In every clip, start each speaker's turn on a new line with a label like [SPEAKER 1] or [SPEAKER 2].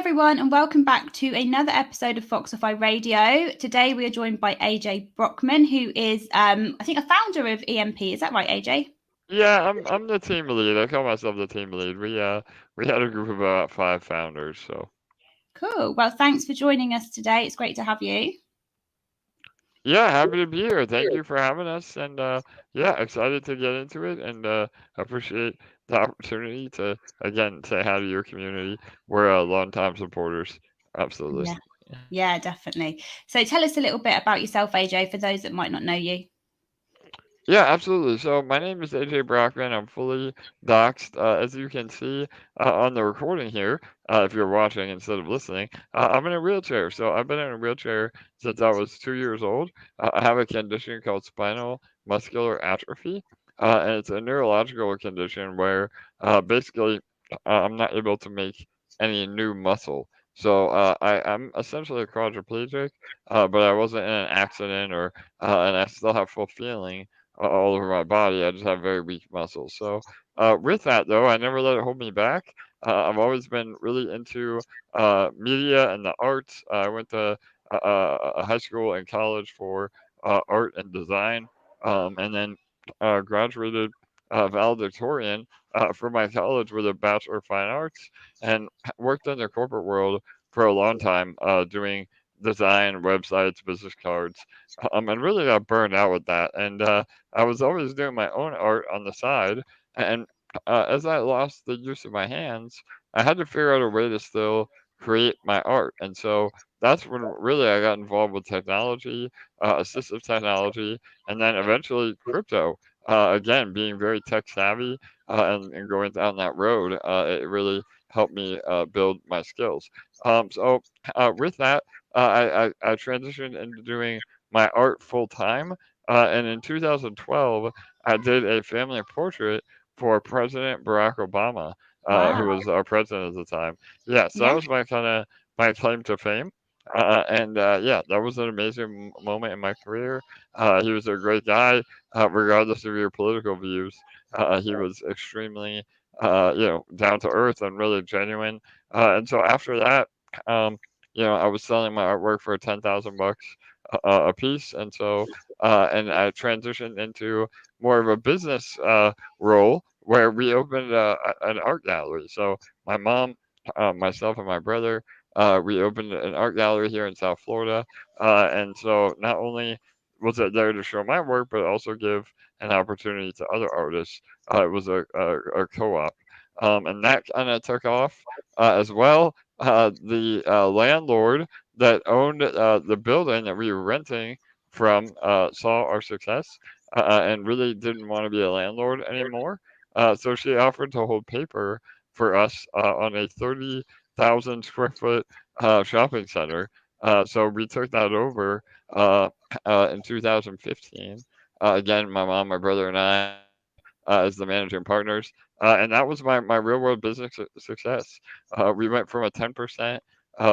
[SPEAKER 1] everyone, and welcome back to another episode of Foxify Radio. Today we are joined by AJ Brockman, who is, I think, a founder of EMP. Is that right, AJ?
[SPEAKER 2] Yeah, I'm the team lead. I call myself the team lead. We had a group of about 5 founders. So
[SPEAKER 1] Cool. Well, thanks for joining us today. It's great to have you.
[SPEAKER 2] yeah, happy to be here. Thank you for having us, and yeah, excited to get into it, and appreciate the opportunity to again say hi to your community. We're longtime supporters. Absolutely.
[SPEAKER 1] Yeah, yeah, definitely. So tell us a little bit about yourself, AJ, for those that might not know you.
[SPEAKER 2] Yeah, absolutely. So my name is AJ Brockman. I'm fully doxxed, as you can see on the recording here. If you're watching instead of listening, I'm in a wheelchair. So I've been in a wheelchair since I was 2 years old. I have a condition called spinal muscular atrophy, and it's a neurological condition where basically I'm not able to make any new muscle. So I'm essentially a quadriplegic, but I wasn't in an accident or and I still have full feeling all over my body. I just have very weak muscles. So with that though, I never let it hold me back. I've always been really into media and the arts. I went to a high school and college for art and design, and then graduated valedictorian from my college with a Bachelor of Fine Arts, and worked in the corporate world for a long time doing design, websites, business cards, and really got burned out with that. And I was always doing my own art on the side, and as I lost the use of my hands, I had to figure out a way to still create my art. And so that's when really I got involved with technology, assistive technology, and then eventually crypto. Again, being very tech savvy and going down that road, it really helped me build my skills. So with that, I transitioned into doing my art full time. And in 2012, I did a family portrait for President Barack Obama, who
[SPEAKER 1] Wow.
[SPEAKER 2] was our president at the time. Yeah, so that
[SPEAKER 1] Yeah.
[SPEAKER 2] was my kind of my claim to fame. And yeah, that was an amazing moment in my career. He was a great guy, regardless of your political views. He was extremely, down to earth and really genuine. And so after that, um, I was selling my artwork for 10,000 bucks a piece, and so and I transitioned into more of a business role where we opened an art gallery. So my mom, myself, and my brother, we opened an art gallery here in South Florida, and so not only was it there to show my work, but also give an opportunity to other artists. It was a co-op, and that kind of took off as well. The landlord that owned the building that we were renting from saw our success and really didn't want to be a landlord anymore. So she offered to hold paper for us on a 30,000 square foot shopping center. So we took that over in 2015. Again, my mom, my brother, and I as the managing partners. And that was my real world business success. We went from a 10%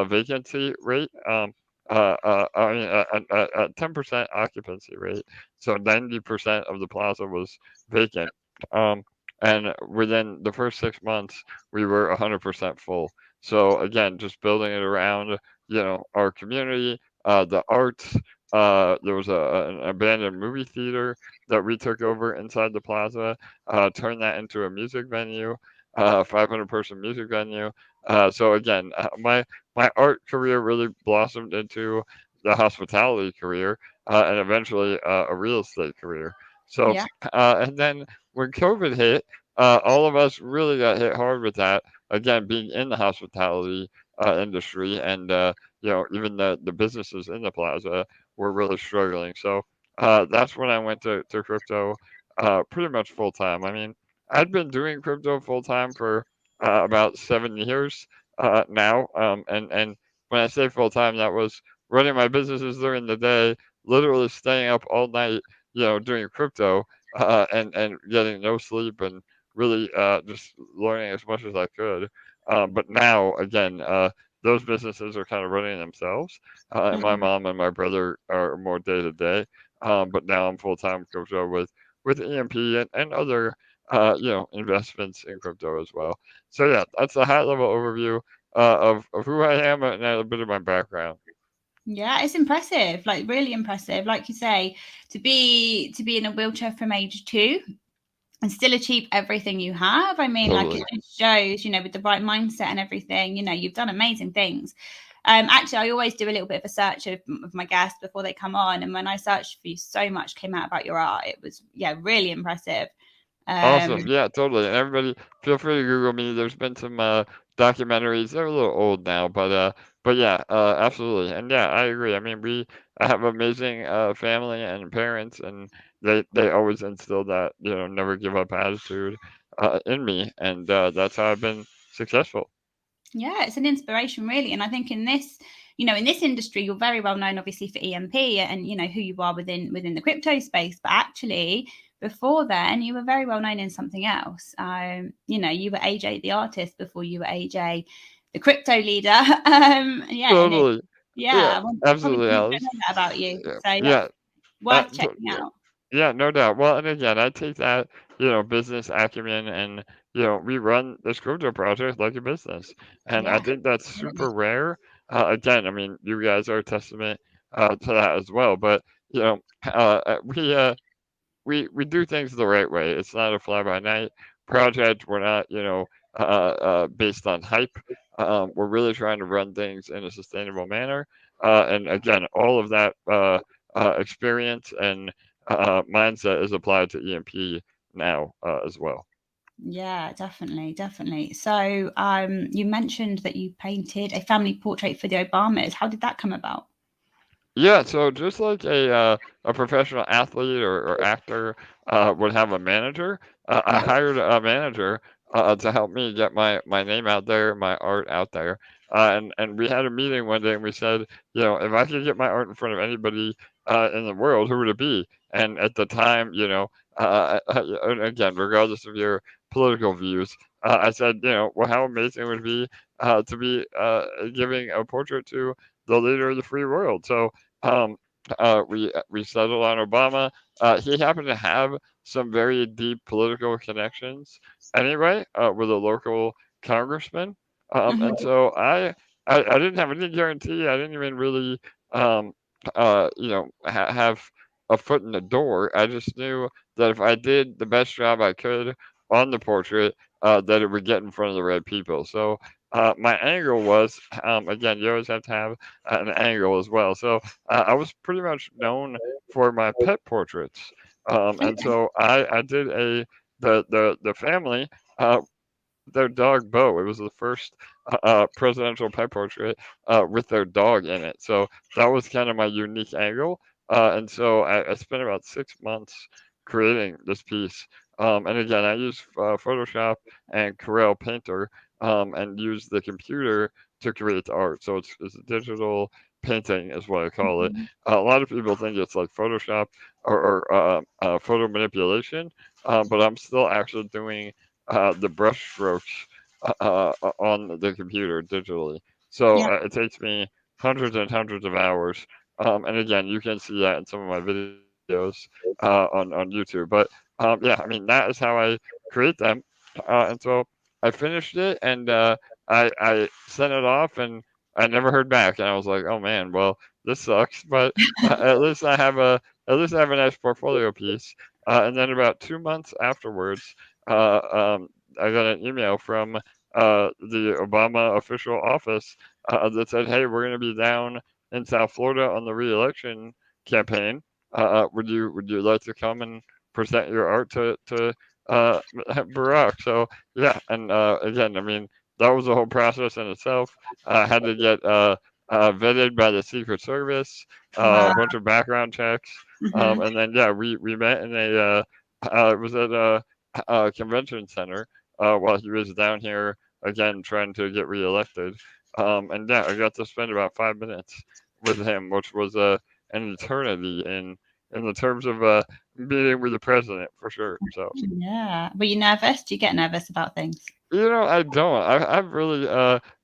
[SPEAKER 2] vacancy rate. I mean, a 10% occupancy rate. So 90% of the plaza was vacant. Um, and within the first 6 months, we were 100% full. So again, just building it around, our community, the arts. There was an abandoned movie theater that we took over inside the plaza, turned that into a music venue, 500-person music venue. So again, my art career really blossomed into the hospitality career and eventually a real estate career. So,
[SPEAKER 1] Yeah.
[SPEAKER 2] and then when COVID hit, all of us really got hit hard with that. Again, being in the hospitality industry, and even the businesses in the plaza were really struggling. So that's when I went to crypto pretty much full time. I mean, I'd been doing crypto full time for about 7 years now. And when I say full time, that was running my businesses during the day, literally staying up all night, doing crypto and getting no sleep and really just learning as much as I could. But now, again, those businesses are kind of running themselves, and my
[SPEAKER 1] Mhm.
[SPEAKER 2] mom and my brother are more day to day. But now I'm full time crypto with EMP and other investments in crypto as well. So yeah, that's a high level overview of who I am and a bit of my background.
[SPEAKER 1] Yeah, it's impressive, like really impressive. Like you say, to be in a wheelchair from age 2 and still achieve everything you have. I mean, like it
[SPEAKER 2] Totally.
[SPEAKER 1] just shows, with the right mindset and everything, you've done amazing things. Actually, I always do a little bit of a search of my guests before they come on, and when I searched for you, so much came out about your art. It was, yeah, really impressive. Um,
[SPEAKER 2] Awesome. Yeah, totally. And everybody, feel free to Google me. There's been some documentaries. They're a little old now, but yeah, absolutely. And yeah, I agree. I mean, we I have amazing family and parents, and they always instill that never give up attitude in me, and that's how I've been successful.
[SPEAKER 1] Yeah, it's an inspiration, really. And I think in this industry, you're very well known, obviously, for EMP and who you are within the crypto space. But actually, before then, you were very well known in something else. You were AJ the artist before you were AJ the crypto leader. Yeah, and
[SPEAKER 2] Totally. Yeah,
[SPEAKER 1] yeah, well, probably
[SPEAKER 2] absolutely,
[SPEAKER 1] people don't
[SPEAKER 2] Alice.
[SPEAKER 1] know that about you.
[SPEAKER 2] Yeah,
[SPEAKER 1] So yeah,
[SPEAKER 2] yeah.
[SPEAKER 1] worth checking
[SPEAKER 2] Yeah,
[SPEAKER 1] out.
[SPEAKER 2] yeah, no doubt. Well, and again, I take that, business acumen and, we run this crypto project like a business. And I
[SPEAKER 1] Yeah,
[SPEAKER 2] think that's
[SPEAKER 1] absolutely.
[SPEAKER 2] super rare. Again, I mean, you guys are a testament to that as well. But, we do things the right way. It's not a fly by night project. We're not, based on hype. We're really trying to run things in a sustainable manner. And again, all of that experience and mindset is applied to EMP now as well.
[SPEAKER 1] Yeah, definitely, definitely. So, you mentioned that you painted a family portrait for the Obamas. How did that come about?
[SPEAKER 2] Yeah, so just like a professional athlete or actor would have a manager, I
[SPEAKER 1] Yeah.
[SPEAKER 2] hired a manager to help me get my name out there, my art out there. And we had a meeting one day and we said, if I could get my art in front of anybody in the world, who would it be? And at the time, and again, regardless of your political views, I said, well, how amazing would it be to be giving a portrait to the leader of the free world? So we settled on Obama. He happened to have some very deep political connections anyway with a local congressman, and
[SPEAKER 1] Mhm.
[SPEAKER 2] so I didn't have any guarantee. I didn't even really have a foot in the door. I just knew that if I did the best job I could on the portrait, that it would get in front of the right people. So my angle was, again, you always have to have an angle as well. So I was pretty much known for my pet portraits, and
[SPEAKER 1] Okay.
[SPEAKER 2] so I did the family with their dog Bo. It was the first presidential pet portrait with their dog in it. So that was kind of my unique angle, and so I spent about 6 months creating this piece. And again, I use Photoshop and Corel Painter, and use the computer to create the art. So it's a digital painting, is what I call it.
[SPEAKER 1] Mhm.
[SPEAKER 2] A lot of people think it's like Photoshop or photo manipulation, but I'm still actually doing the brush strokes on the computer digitally. So
[SPEAKER 1] Yeah.
[SPEAKER 2] it takes me hundreds and hundreds of hours. And again, you can see that in some of my videos on YouTube. But yeah, I mean, that is how I create them. And so I finished it and I sent it off and I never heard back. And I was like, oh man, well, this sucks. But at least I have a nice portfolio piece. And then about 2 months afterwards, uh, um, I got an email from the Obama official office that said, "Hey, we're going to be down in South Florida on the reelection campaign. Would you like to come and present your art to Barack?" So yeah, and again, I mean, that was a whole process in itself. I had to get vetted by the Secret Service, a
[SPEAKER 1] Wow.
[SPEAKER 2] bunch of background checks,
[SPEAKER 1] Hmm.
[SPEAKER 2] and then yeah, we met in it was at a convention center while he was down here again trying to get reelected. And yeah, I got to spend about 5 minutes with him, which was an eternity in the terms of meeting with the president for sure. So
[SPEAKER 1] Yeah. Were you nervous? Do you get nervous about things?
[SPEAKER 2] I don't. I've really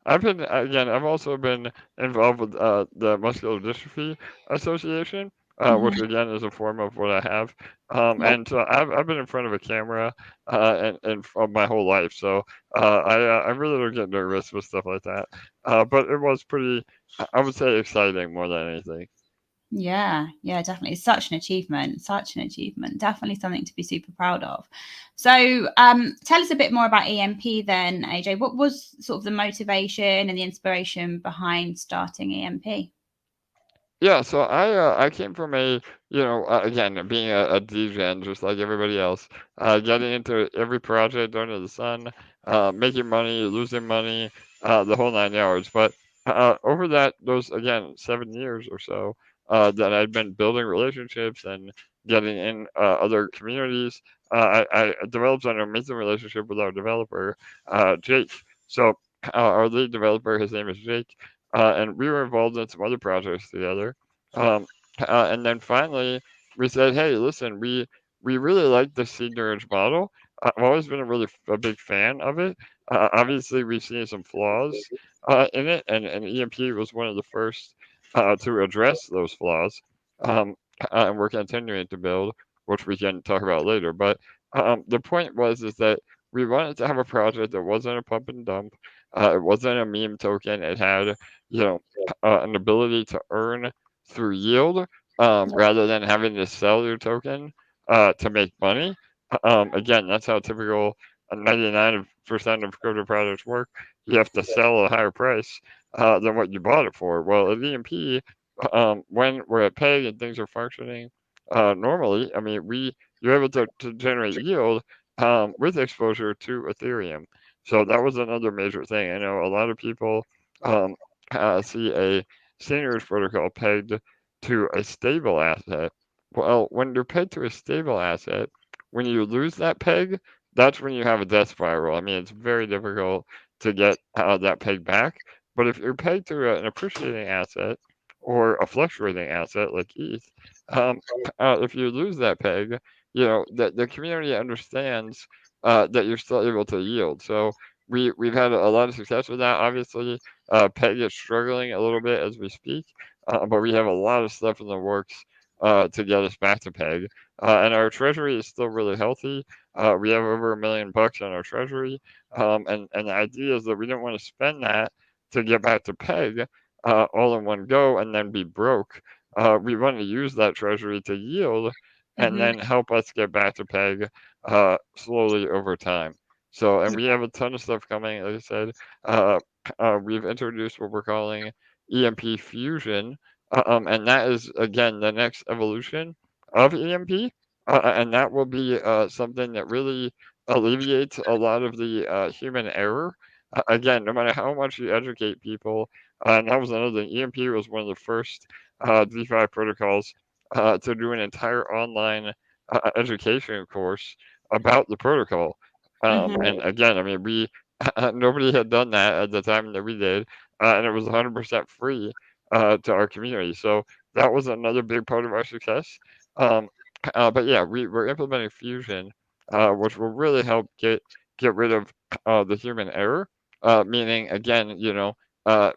[SPEAKER 2] I've been again. I've also been involved with the Muscular Dystrophy Association. which
[SPEAKER 1] Hmm.
[SPEAKER 2] again is a form of what I have.
[SPEAKER 1] Yep.
[SPEAKER 2] And so I've been in front of a camera and my whole life, so I really don't get nervous with stuff like that. But it was pretty, I would say, exciting more than anything.
[SPEAKER 1] Yeah, yeah, definitely. It's such an achievement, such an achievement. Definitely something to be super proud of. So, tell us a bit more about EMP then, AJ. What was sort of the motivation and the inspiration behind starting EMP?
[SPEAKER 2] Yeah, so I came from a again being a DGen just like everybody else, getting into every project under the sun, making money, losing money, the whole 9 yards. But over those again 7 years or so, that I'd been building relationships and getting in other communities, I developed an amazing relationship with our developer, Jake. So our lead developer, his name is Jake, and we were involved in some other projects together. Um, and then finally, we said, "Hey, listen, we really like the seniorage model. I've always been a big fan of it. Obviously, we've seen some flaws in it, and EMP was one of the first to address those flaws. Um, and we're continuing to build, which we can talk about later. But the point was is that we wanted to have a project that wasn't a pump and dump. It wasn't a meme token. It had, you know, an ability to earn through yield rather than having to sell your token to make money. Again, that's how typical 99% of crypto projects work. You have to sell at a higher price than what you bought it for. Well, at EMP, when we're at peg and things are functioning normally, I mean, you're able to generate yield with exposure to Ethereum. So that was another major thing. I know a lot of people um, see a seniors protocol pegged to a stable asset. Well, when you're pegged to a stable asset, when you lose that peg, that's when you have a death spiral. I mean, it's very difficult to get that peg back. But if you're pegged to an appreciating asset or a fluctuating asset like ETH, um, if you lose that peg, the community understands that you're still able to yield. So we've had a lot of success with that. Obviously, peg is struggling a little bit as we speak, but we have a lot of stuff in the works to get us back to peg. And our treasury is still really healthy. We have over $1 million on our treasury, and the idea is that we don't want to spend that to get back to peg all in one go and then be broke. We want to use that treasury to yield and
[SPEAKER 1] Hmm.
[SPEAKER 2] then help us get back to peg slowly over time. So, and we have a ton of stuff coming. Like I said, uh, we've introduced what we're calling EMP Fusion, and that is again the next evolution of EMP, and that will be something that really alleviates a lot of the human error. Again, no matter how much you educate people, and that was another thing. EMP was one of the first DeFi protocols to do an entire online education course about the protocol.
[SPEAKER 1] Hmm.
[SPEAKER 2] And again, I mean, we nobody had done that at the time that we did, and it was 100% free to our community. So that was another big part of our success. Um, but yeah, we're implementing Fusion, which will really help get rid of the human error. Meaning, again,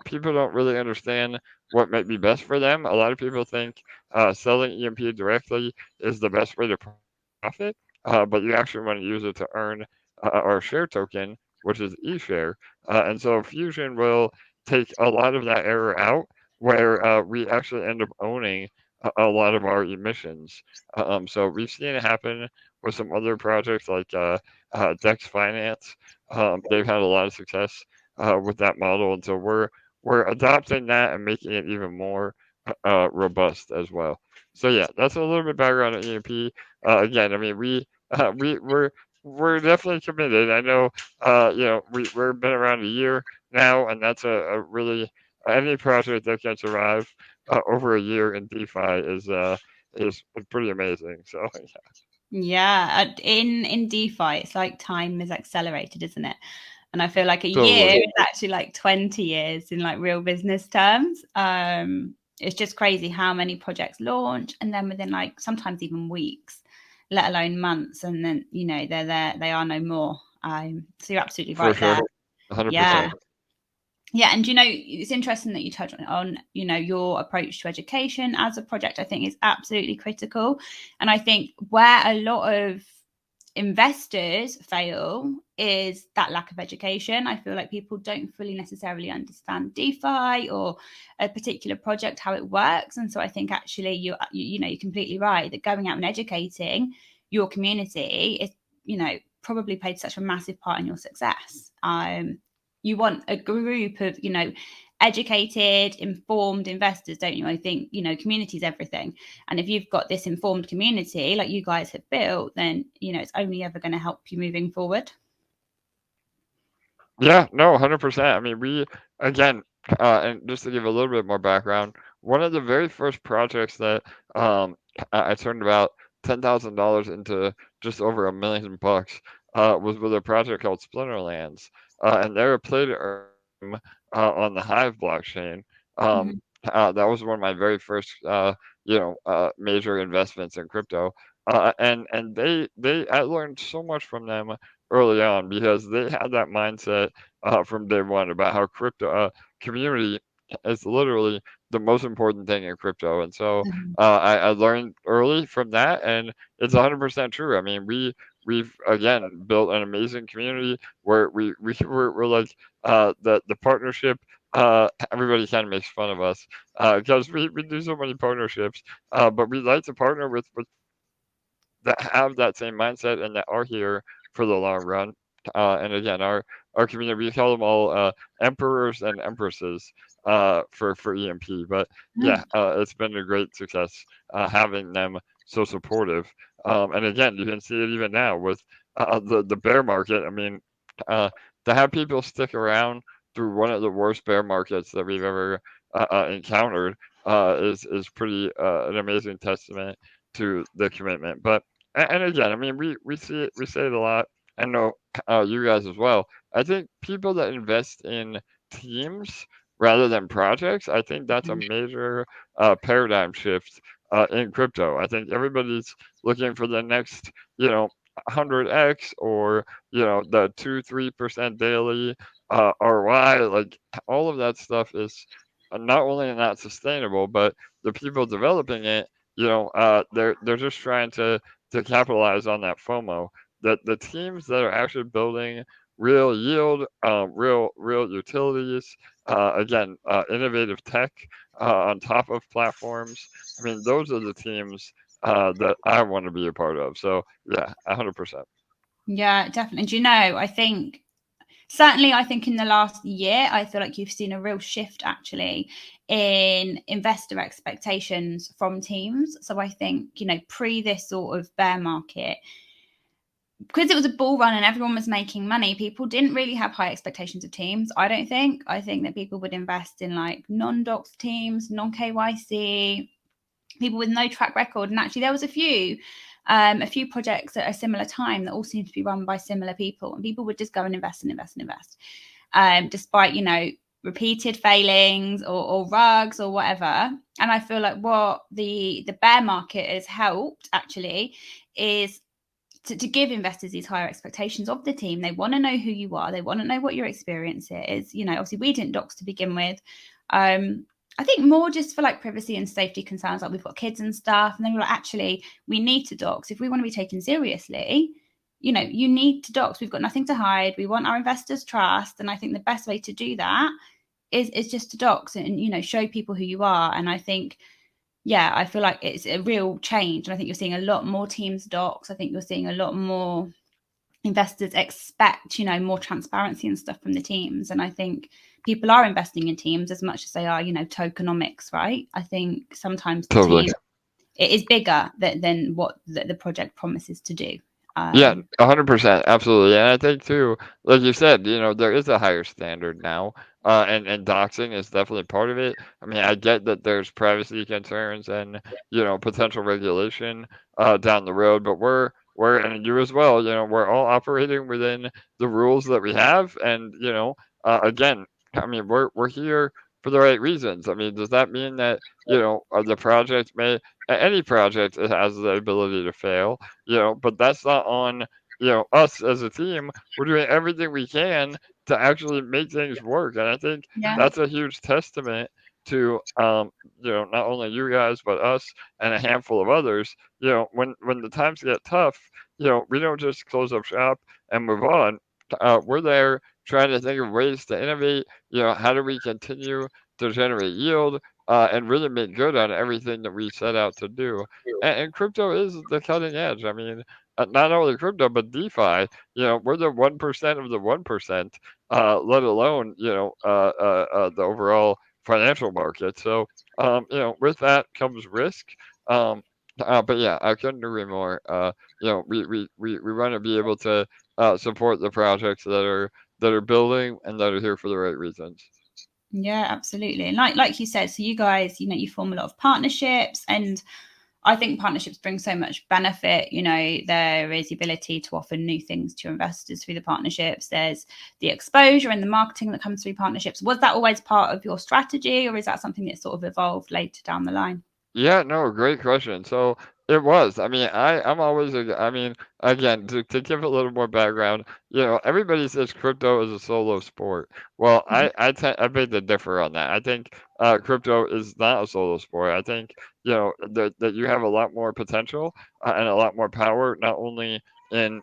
[SPEAKER 2] people don't really understand what might be best for them. A lot of people think selling EMP directly is the best way to profit, but you actually want to use it to earn our share token, which is eShare. And so Fusion will take a lot of that error out, where we actually end up owning a lot of our emissions. So we've seen it happen with some other projects like Dex Finance. They've had a lot of success with that model, and so we're adopting that and making it even more robust as well. So yeah, that's a little bit background on EMP. Again, I mean we're definitely committed. I know we've been around a year now, and that's a really any project that can survive over a year in DeFi is pretty amazing. So
[SPEAKER 1] Yeah, in DeFi, it's like time is accelerated, isn't it? And I feel like a year
[SPEAKER 2] totally.
[SPEAKER 1] is actually like 20 years in like real business terms. It's just crazy how many projects launch and then within like sometimes even weeks, let alone months, and then they're there, they are no more. So you're absolutely
[SPEAKER 2] For
[SPEAKER 1] right
[SPEAKER 2] sure,
[SPEAKER 1] there. Yeah.
[SPEAKER 2] 100%.
[SPEAKER 1] Yeah, and it's interesting that you touch on your approach to education as a project. I think is absolutely critical, and I think where a lot of investors fail is that lack of education. I feel like people don't fully necessarily understand DeFi or a particular project, how it works. And so I think actually you're completely right that going out and educating your community is, probably played such a massive part in your success. You want a group of, educated, informed investors, don't you? I think, community is everything. And if you've got this informed community like you guys have built, then, it's only ever going to help you moving forward.
[SPEAKER 2] Yeah, no, 100%. I mean, we again, and just to give a little bit more background, one of the very first projects that um, I turned about $10,000 into just over $1 million was with a project called Splinterlands, and they're a play to earn game on the Hive blockchain. Um,
[SPEAKER 1] Mm-hmm.
[SPEAKER 2] that was one of my very first, major investments in crypto. And they I learned so much from them early on because they had that mindset from day one about how crypto community is literally the most important thing in crypto. And so I learned early from that, and it's 100% true. I mean, we've again built an amazing community where we're like the partnership. Everybody kind of makes fun of us because we do so many partnerships, but we like to partner with that have that same mindset and that are here for the long run. And again, our community, we call them all emperors and empresses for EMP. But yeah, it's been a great success having them so supportive. And again, you can see it even now with the bear market. I mean, uh, to have people stick around through one of the worst bear markets that we've ever encountered is pretty an amazing testament to the commitment. But and again, I mean, we see it, we say it a lot. I know you guys as well. I think people that invest in teams rather than projects, I think that's a major paradigm shift in crypto. I think everybody's looking for the next, 100x or the 2-3% daily ROI. Like all of that stuff is not only not sustainable, but the people developing it, they're just trying to capitalize on that FOMO. That the teams that are actually building real yield, real utilities, again, innovative tech on top of platforms. I mean, those are the teams that I want to be a part of. So yeah, 100%.
[SPEAKER 1] Yeah, definitely. Do I think certainly, I think in the last year, I feel like you've seen a real shift actually in investor expectations from teams. So I think, pre this sort of bear market, because it was a bull run and everyone was making money, people didn't really have high expectations of teams. I don't think. I think that people would invest in like non-docs teams, non-KYC, people with no track record. And actually, there was a few projects at a similar time that all seemed to be run by similar people, and people would just go and invest and invest and invest, despite repeated failings or rugs or whatever. And I feel like what the bear market has helped actually is to give investors these higher expectations of the team. They want to know who you are. They want to know what your experience is. Obviously we didn't docs to begin with. I think more just for like privacy and safety concerns, like we've got kids and stuff. And then we're like, actually, we need to docs if we want to be taken seriously. You need to docs. We've got nothing to hide. We want our investors' trust. And I think the best way to do that is just to docs and show people who you are. And I think, yeah, I feel like it's a real change. And I think you're seeing a lot more teams docs. I think you're seeing a lot more investors expect, more transparency and stuff from the teams. And I think people are investing in teams as much as they are, tokenomics, right? I think sometimes the
[SPEAKER 2] Totally.
[SPEAKER 1] team it is bigger than what the project promises to do.
[SPEAKER 2] Yeah, 100%, absolutely. And I think too, like you said, there is a higher standard now, and doxing is definitely part of it. I mean, I get that there's privacy concerns and potential regulation down the road, but and you as well, we're all operating within the rules that we have, and again, I mean, we're here for the right reasons. I mean, does that mean that the project any project has the ability to fail? But that's not on us as a team. We're doing everything we can to actually make things work. And I think
[SPEAKER 1] Yeah.
[SPEAKER 2] that's a huge testament to not only you guys but us and a handful of others. When the times get tough, we don't just close up shop and move on. We're there trying to think of ways to innovate. How do we continue to generate yield and really make good on everything that we set out to do? And crypto is the cutting edge. I mean, not only crypto but DeFi. We're the 1% of the 1%, let alone the overall financial market. So with that comes risk. Um, but yeah, I couldn't agree more. We want to be able to support the projects that are building and that are here for the right reasons.
[SPEAKER 1] Yeah, absolutely. And like you said, so you guys, you form a lot of partnerships, and I think partnerships bring so much benefit. There is the ability to offer new things to investors through the partnerships. There's the exposure and the marketing that comes through partnerships. Was that always part of your strategy, or is that something that sort of evolved later down the line?
[SPEAKER 2] Yeah, no, great question. So it was. I mean, I'm always. I mean, again, to give a little more background, everybody says crypto is a solo sport. Well, I beg to differ on that. I think crypto is not a solo sport. I think that you have a lot more potential and a lot more power, not only in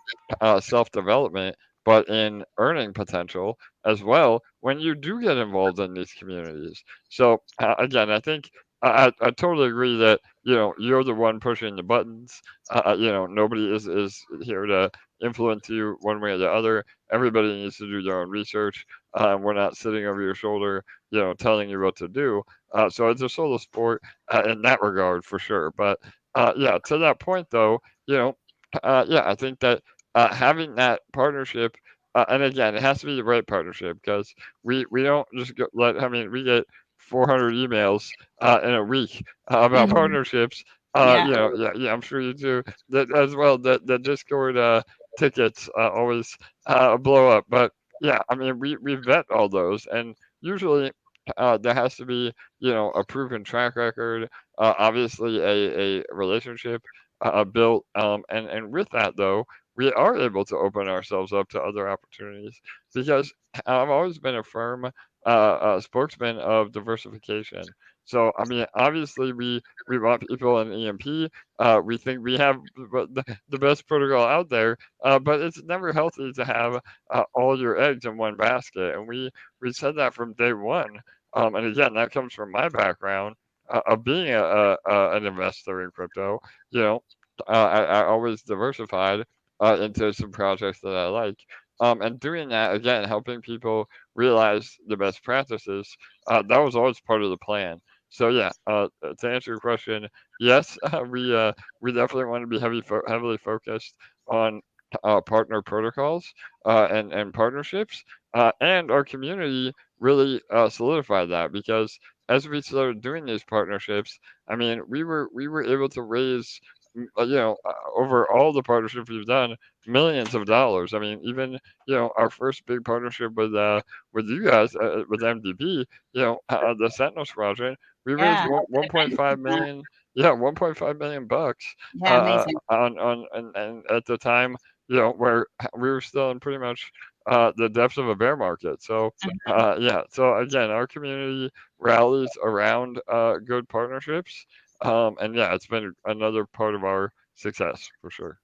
[SPEAKER 2] self development but in earning potential as well when you do get involved in these communities. So again, I think I totally agree that you're the one pushing the buttons. Nobody is here to influence you one way or the other. Everybody needs to do their own research. We're not sitting over your shoulder, telling you what to do. So it's a solo sport in that regard for sure. But yeah, to that point though, yeah, I think that having that partnership. And again, it has to be the right partnership because we don't just let. I mean, we get 400 emails in a week about
[SPEAKER 1] Mhm.
[SPEAKER 2] partnerships.
[SPEAKER 1] Yeah.
[SPEAKER 2] Yeah, yeah, I'm sure you do that as well. The Discord tickets always blow up, but yeah, I mean we vet all those, and usually there has to be a proven track record, obviously a relationship built, and with that though. We are able to open ourselves up to other opportunities because I've always been a firm spokesman of diversification. So I mean, obviously we want people in EMP. We think we have the best protocol out there, but it's never healthy to have all your eggs in one basket. And we said that from day one. And again, that comes from my background of being an investor in crypto. You know, I always diversified into some projects that I like. And doing that again, helping people realize the best practices, that was always part of the plan. So yeah, to answer your question, yes, we definitely want to be heavily focused on partner protocols and partnerships, and our community really solidified that because as we started doing these partnerships, I mean, we were able to raise over all the partnerships we've done, millions of dollars. I mean, even our first big partnership with you guys with MDB, the Sentinels project, we raised
[SPEAKER 1] Yeah.
[SPEAKER 2] one 1.5 million. Yeah, 1.5 million bucks
[SPEAKER 1] Yeah, amazing.
[SPEAKER 2] on and at the time, where we were still in pretty much the depths of a bear market. So yeah, so again, our community rallies around good partnerships, and yeah, it's been another part of our success for sure.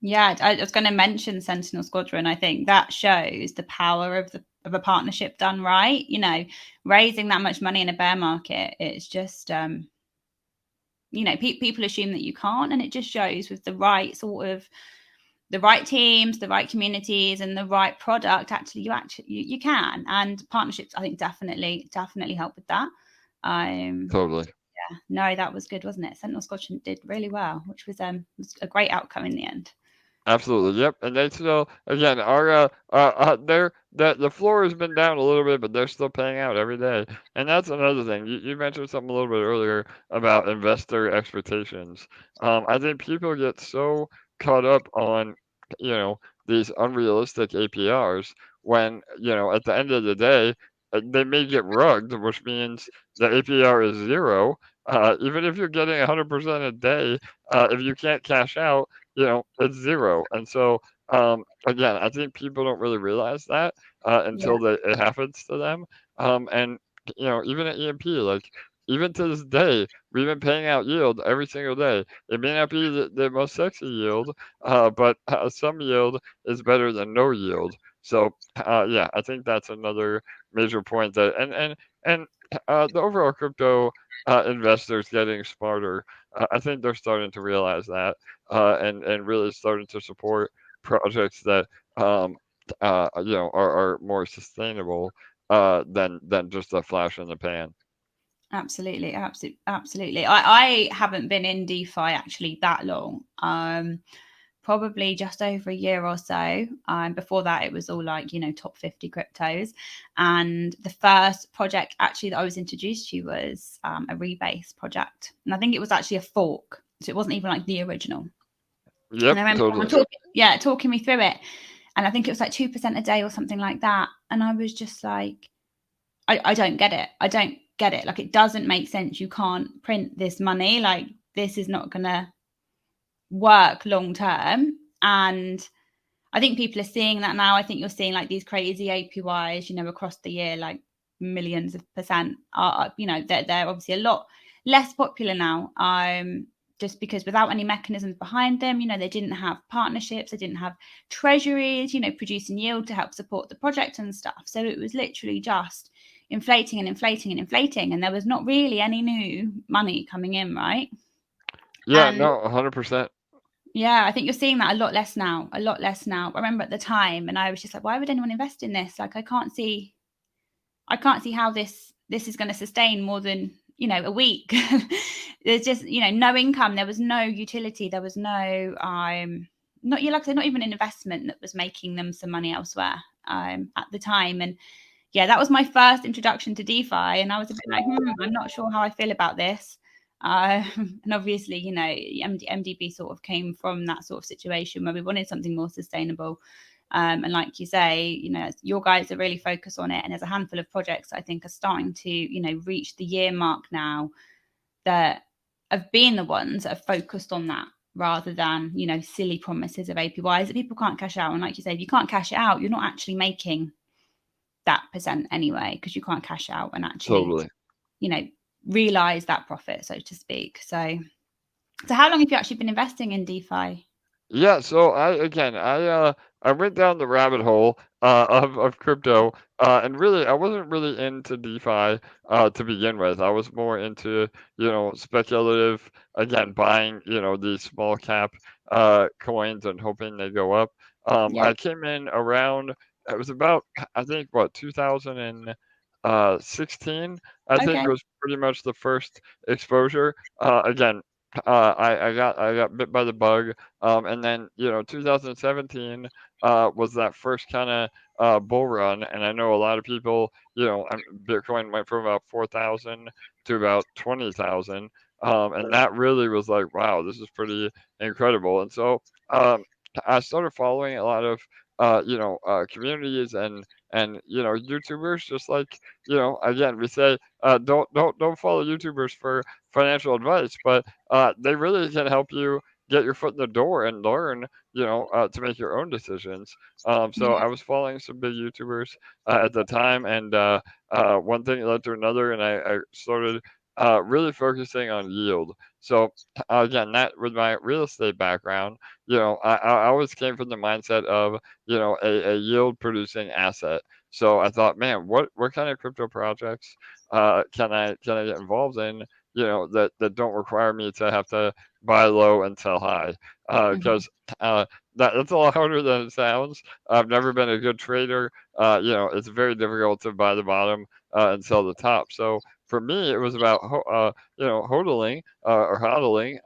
[SPEAKER 1] Yeah, I was going to mention Sentinel Squadron. I think that shows the power of a partnership done right. Raising that much money in a bear market, it's just people assume that you can't, and it just shows with the right sort of the right teams, the right communities, and the right product. You can, and partnerships I think definitely help with that.
[SPEAKER 2] Totally.
[SPEAKER 1] Yeah, no, that was good, wasn't it? Sentinel Squadron did really well, which was a great outcome in the end.
[SPEAKER 2] Absolutely, yep. And they still, again, our they're the floor has been down a little bit, but they're still paying out every day. And that's another thing. You mentioned something a little bit earlier about investor expectations. I think people get so caught up on, these unrealistic APRs when, at the end of the day, they may get rugged, which means the APR is zero. Even if you're getting 100% a day, if you can't cash out, it's zero. And so Again, I think people don't really realize that
[SPEAKER 1] Yeah,
[SPEAKER 2] until it happens to them. And even at EMP, like even to this day, we've been paying out yield every single day. It may not be the most sexy yield, but some yield is better than no yield. So yeah, I think that's another major point that and the overall crypto investors getting smarter. I think they're starting to realize that and really starting to support projects that um, are more sustainable than just a flash in the pan.
[SPEAKER 1] absolutely, absolutely. I haven't been in DeFi actually that long. Probably just over a year or so. Before that, it was all like, top 50 cryptos. And the first project actually that I was introduced to was a rebase project. And I think it was actually a fork. So it wasn't even like the original.
[SPEAKER 2] Yep,
[SPEAKER 1] And I remember someone
[SPEAKER 2] totally.
[SPEAKER 1] talking me through it. And I think it was like 2% a day or something like that. And I was just like, I don't get it. I don't get it. Like, it doesn't make sense. You can't print this money. Like, this is not going to work long term. And I think people are seeing that now. I think you're seeing like these crazy APYs, across the year, like millions of percent are, they're obviously a lot less popular now. Just because without any mechanisms behind them, they didn't have partnerships, they didn't have treasuries, producing yield to help support the project and stuff. So it was literally just inflating and inflating and inflating, and there was not really any new money coming in, right?
[SPEAKER 2] Yeah,
[SPEAKER 1] And
[SPEAKER 2] no, 100%.
[SPEAKER 1] yeah, I think you're seeing that a lot less now. A lot less now. I remember at the time, and I was just like, why would anyone invest in this? Like, I can't see how this is going to sustain more than a week. There's just no income. There was no utility. There was no not you like I said, not even an investment that was making them some money elsewhere at the time. And yeah, that was my first introduction to DeFi, and I was a bit like, I'm not sure how I feel about this. And obviously, MDB sort of came from that sort of situation where we wanted something more sustainable. And like you say, your guys are really focused on it, and there's a handful of projects I think are starting to, reach the year mark now that have been the ones that have focused on that rather than, silly promises of APYs that people can't cash out. And like you say, if you can't cash it out, you're not actually making that percent anyway, because you can't cash out and actually,
[SPEAKER 2] Totally.
[SPEAKER 1] you know, realize that profit, so to speak. So how long have you actually been investing in DeFi?
[SPEAKER 2] Yeah, so I went down the rabbit hole of crypto and really I wasn't really into DeFi to begin with. I was more into speculative again buying these small cap coins and hoping they go up.
[SPEAKER 1] Yeah.
[SPEAKER 2] I came in around it was about I think what 2016 I think
[SPEAKER 1] Okay.
[SPEAKER 2] was pretty much the first exposure. Again, I got bit by the bug, and then 2017 was that first kind of bull run, and I know a lot of people, Bitcoin went from about 4,000 to about 20,000, and that really was like, wow, this is pretty incredible. And so I started following a lot of communities and YouTubers, just like again we say don't follow YouTubers for financial advice, but they really can help you get your foot in the door and learn, to make your own decisions. So
[SPEAKER 1] Yeah.
[SPEAKER 2] I was following some big YouTubers at the time, and one thing led to another, and I started really focusing on yield. So again, that with my real estate background, I always came from the mindset of, a yield producing asset. So I thought, man, what kind of crypto projects can I get involved in? That don't require me to have to buy low and sell high,
[SPEAKER 1] Mhm.
[SPEAKER 2] because that's a lot harder than it sounds. I've never been a good trader. It's very difficult to buy the bottom and sell the top. So for me, it was about hodling or hodling,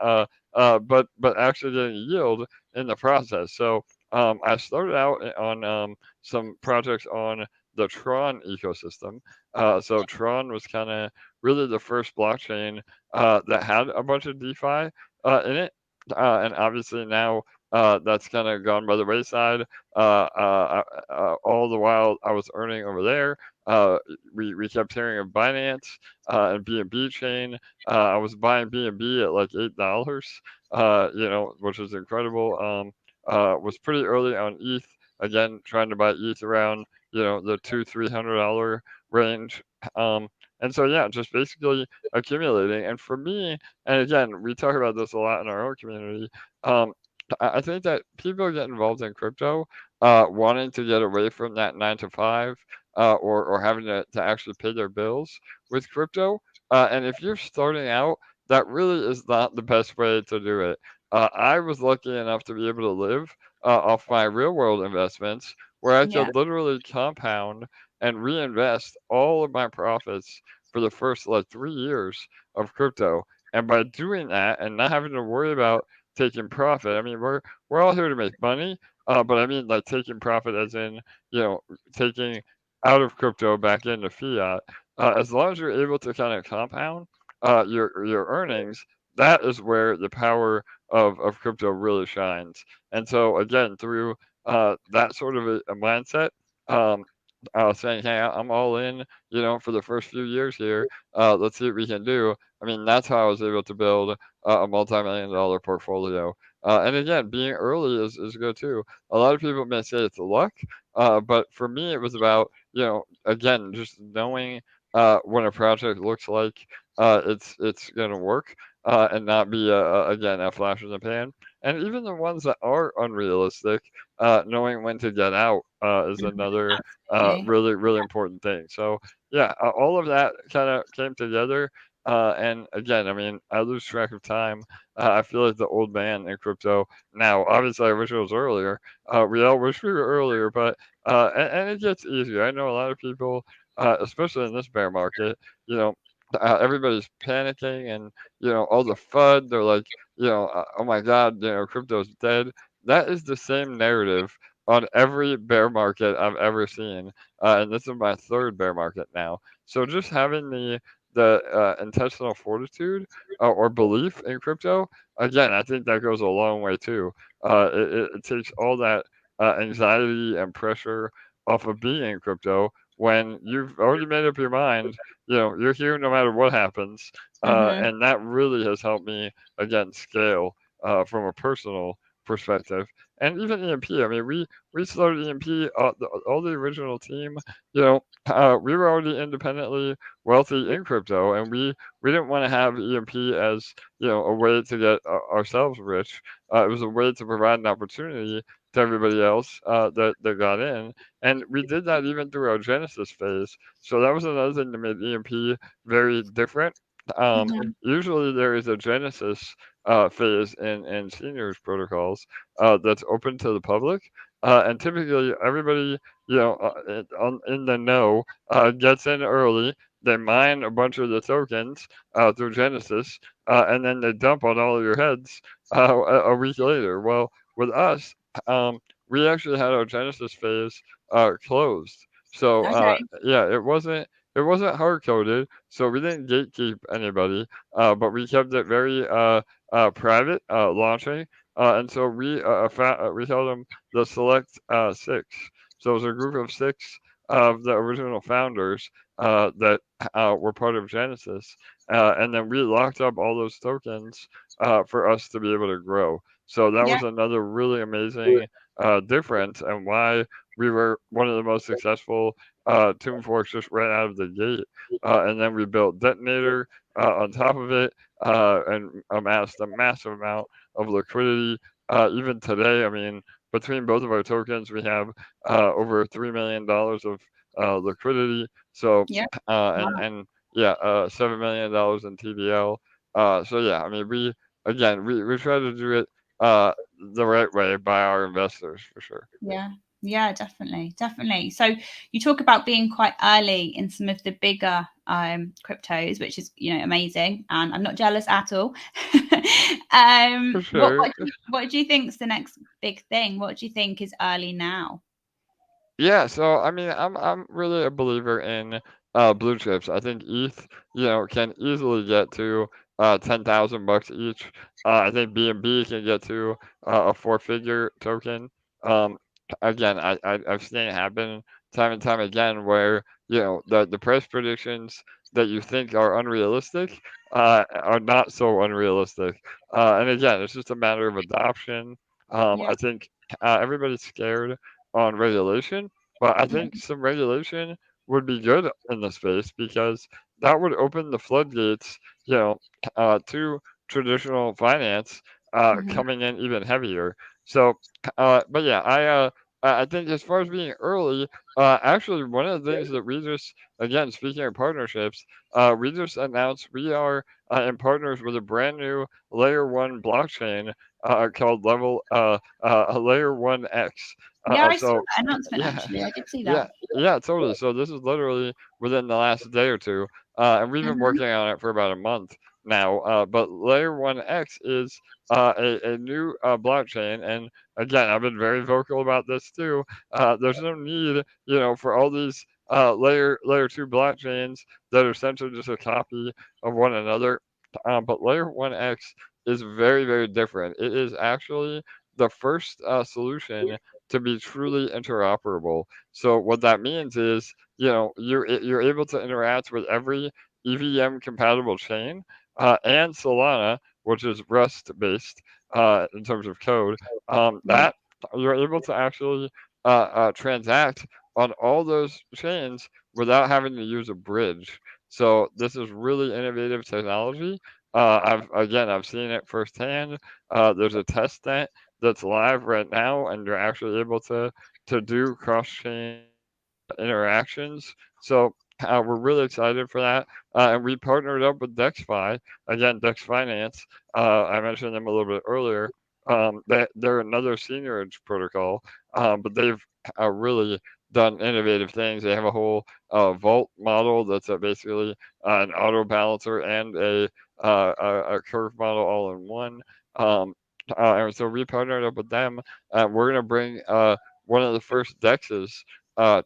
[SPEAKER 2] but actually getting yield in the process. So I started out on some projects on the Tron ecosystem. So Tron was kind of really the first blockchain that had a bunch of DeFi in it, and obviously now that's kind of gone by the wayside. All the while I was earning over there, we kept hearing of Binance and BNB chain. I was buying BNB at like $8, which is incredible. was pretty early on ETH. Again, trying to buy ETH around the $200-300 range. Um, and so yeah, just basically accumulating. And for me, and again, we talk about this a lot in our own community. Um, I think that people get involved in crypto, wanting to get away from that 9 to 5, or having to actually pay their bills with crypto. And if you're starting out, that really is not the best way to do it. I was lucky enough to be able to live off my real world investments, where I
[SPEAKER 1] Yeah.
[SPEAKER 2] could literally compound and reinvest all of my profits for the first like 3 years of crypto. And by doing that and not having to worry about taking profit, I mean we're all here to make money, but I mean like taking profit as in you know taking out of crypto back into fiat. As long as you're able to kind of compound your earnings, that is where the power of crypto really shines. And so again, through that sort of a mindset, um, saying, "Hey, I'm all in," for the first few years here. Let's see what we can do. I mean, that's how I was able to build a multi-million-dollar portfolio. And again, being early is good too. A lot of people may say it's luck, but for me, it was about again, just knowing what a project looks like. It's gonna work, and not be again a flash in the pan. And even the ones that are unrealistic, knowing when to get out is
[SPEAKER 1] Mhm.
[SPEAKER 2] another
[SPEAKER 1] Absolutely.
[SPEAKER 2] really really important thing. So yeah, all of that kind of came together. And again, I mean, I lose track of time. I feel like the old man in crypto now. Obviously, I wish it was earlier. We all wish we were earlier, but and it gets easier. I know a lot of people, especially in this bear market, you know, everybody's panicking and all the FUD. They're like, oh my God, crypto's dead. That is the same narrative on every bear market I've ever seen, and this is my third bear market now. So just having the intentional fortitude or belief in crypto, again, I think that goes a long way too. It takes all that anxiety and pressure off of being in crypto when you've already made up your mind. You're here no matter what happens,
[SPEAKER 1] Hmm.
[SPEAKER 2] and that really has helped me again scale from a personal perspective. And even EMP, I mean, we started EMP, all the original team, we were already independently wealthy in crypto, and we didn't want to have EMP as a way to get ourselves rich. It was a way to provide an opportunity to everybody else that got in, and we did that even through our Genesis phase. So that was another thing that made EMP very different. Um,
[SPEAKER 1] Hmm.
[SPEAKER 2] Usually there is a Genesis phase in seniors protocols that's open to the public, and typically everybody in the know gets in early. They mine a bunch of the tokens through Genesis, and then they dump on all of your heads a week later. Well, with us, we actually had our Genesis phase closed. So
[SPEAKER 1] Okay.
[SPEAKER 2] yeah, it wasn't hard coded, so we didn't gatekeep anybody, but we kept it very private launching, and so we called them the Select Six. So it was a group of six of the original founders that were part of Genesis, and then we locked up all those tokens for us to be able to grow. So that
[SPEAKER 1] Yeah.
[SPEAKER 2] was another really amazing difference, and why we were one of the most successful Tomb Forks just right out of the gate. And then we built Detonator on top of it, and amassed a massive amount of liquidity. Even today, I mean, between both of our tokens, we have over $3 million of liquidity. So,
[SPEAKER 1] Yeah.
[SPEAKER 2] and yeah, $7 million in TVL. So yeah, I mean, we try to do it the right way by our investors for sure.
[SPEAKER 1] Yeah, yeah, definitely, definitely. So you talk about being quite early in some of the bigger cryptos, which is amazing, and I'm not jealous at all.
[SPEAKER 2] For
[SPEAKER 1] What
[SPEAKER 2] sure.
[SPEAKER 1] what do you think is the next big thing? What do you think is early now?
[SPEAKER 2] Yeah, so I mean, I'm really a believer in blue chips. I think ETH, can easily get to $10,000 each. I think BNB can get to a four-figure token. Um, Again, I've seen it happen time and time again where the price predictions that you think are unrealistic are not so unrealistic. And again, it's just a matter of adoption.
[SPEAKER 1] Yeah.
[SPEAKER 2] I think. everybody's scared on regulation, but I think some regulation would be good in the space because that would open the floodgates, you know, to traditional finance
[SPEAKER 1] Mhm.
[SPEAKER 2] coming in even heavier. So, but yeah, I think as far as being early, actually one of the things that we just, again, speaking of partnerships, we just announced we are in partners with a brand new layer one blockchain called Layer One X.
[SPEAKER 1] Yeah, I saw
[SPEAKER 2] So
[SPEAKER 1] that announcement
[SPEAKER 2] yeah,
[SPEAKER 1] actually. I did see that.
[SPEAKER 2] yeah, yeah, totally. So this is literally within the last day or two, and we've been
[SPEAKER 1] Mhm.
[SPEAKER 2] working on it for about a month now. But Layer One X is a new blockchain, and again, I've been very vocal about this too. There's no need, for all these layer two blockchains that are essentially just a copy of one another. But Layer One X is very, very different. It is actually the first solution to be truly interoperable. So what that means is, you're able to interact with every EVM compatible chain, and Solana, which is Rust based in terms of code.
[SPEAKER 1] Yeah.
[SPEAKER 2] That you're able to actually transact on all those chains without having to use a bridge. So this is really innovative technology. I've seen it firsthand. There's a test net that's live right now, and you're actually able to do cross chain interactions. So we're really excited for that. And we partnered up with DexFi, again, Dex Finance. I mentioned them a little bit earlier. They're another seniorage protocol, but they've really done innovative things. They have a whole vault model that's basically an auto balancer and a curve model all in one. Um, and so we partnered up with them. We're going to bring one of the first dexes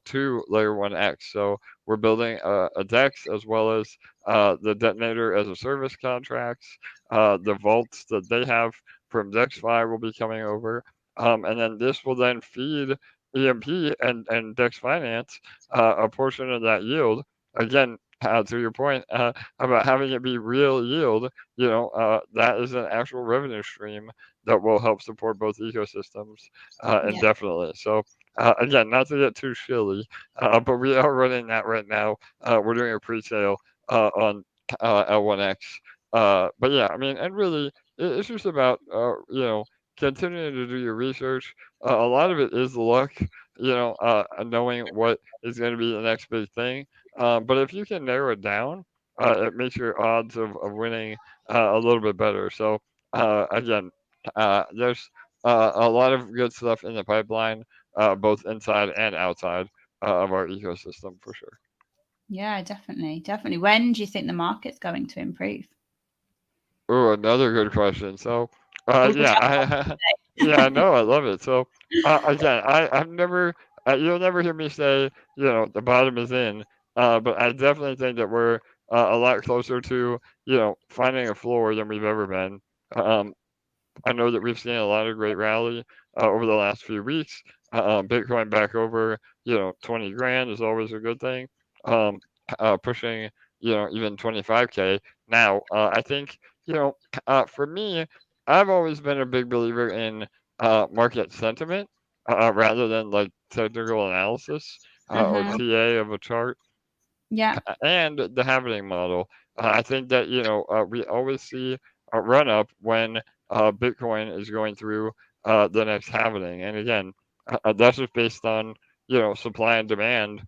[SPEAKER 2] to Layer 1X. So we're building a DEX as well as the detonator as a service contracts. The vaults that they have from DexFi will be coming over. And then this will then feed EMP and Dex Finance a portion of that yield. Again, to your point about having it be real yield, that is an actual revenue stream that will help support both ecosystems
[SPEAKER 1] Yeah.
[SPEAKER 2] indefinitely. So again, not to get too shilly, but we are running that right now. We're doing a pre-sale on L1X. But yeah, I mean, and really, it's just about continuing to do your research. A lot of it is luck, knowing what is going to be the next big thing. But if you can narrow it down, it makes your odds of winning a little bit better. So again, there's a lot of good stuff in the pipeline, both inside and outside of our ecosystem for sure.
[SPEAKER 1] Yeah, definitely. Definitely. When do you think the market's going to improve?
[SPEAKER 2] Oh, another good question. So,
[SPEAKER 1] Oh,
[SPEAKER 2] yeah, yeah, no, I love it. So, again, I've never, you'll never hear me say, the bottom is in, but I definitely think that we're a lot closer to, finding a floor than we've ever been. Um, I know that we've seen a lot of great rally over the last few weeks. Bitcoin back over, 20 grand is always a good thing. Um, Pushing, even 25K. Now, I think, for me, I've always been a big believer in market sentiment rather than like technical analysis or
[SPEAKER 1] Mm-hmm.
[SPEAKER 2] TA of a chart
[SPEAKER 1] Yeah.
[SPEAKER 2] and the happening model. I think that we always see a run up when Bitcoin is going through the next happening, and again, that's just based on supply and demand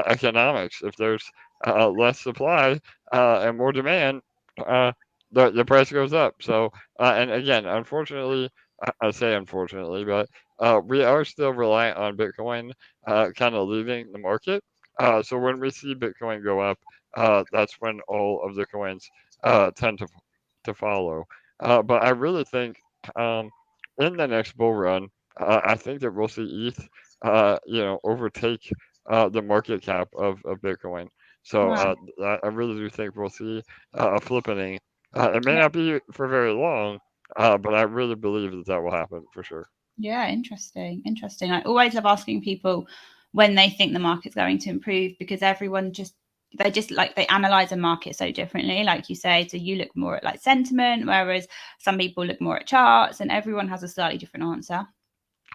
[SPEAKER 2] economics. If there's less supply and more demand, uh, the price goes up. So, and again, unfortunately, I say unfortunately, but we are still reliant on Bitcoin kind of leaving the market. So when we see Bitcoin go up, that's when all of the coins tend to follow. But I really think um, in the next bull run, I think that we'll see ETH, overtake the market cap of Bitcoin. So
[SPEAKER 1] Wow.
[SPEAKER 2] I really do think we'll see a flippening. It may
[SPEAKER 1] Yeah.
[SPEAKER 2] not be for very long, but I really believe that that will happen for sure.
[SPEAKER 1] Yeah. Interesting. Interesting. I always love asking people when they think the market's going to improve because everyone just like they analyze a market so differently, like you say. So you look more at like sentiment, whereas some people look more at charts, and everyone has a slightly different answer.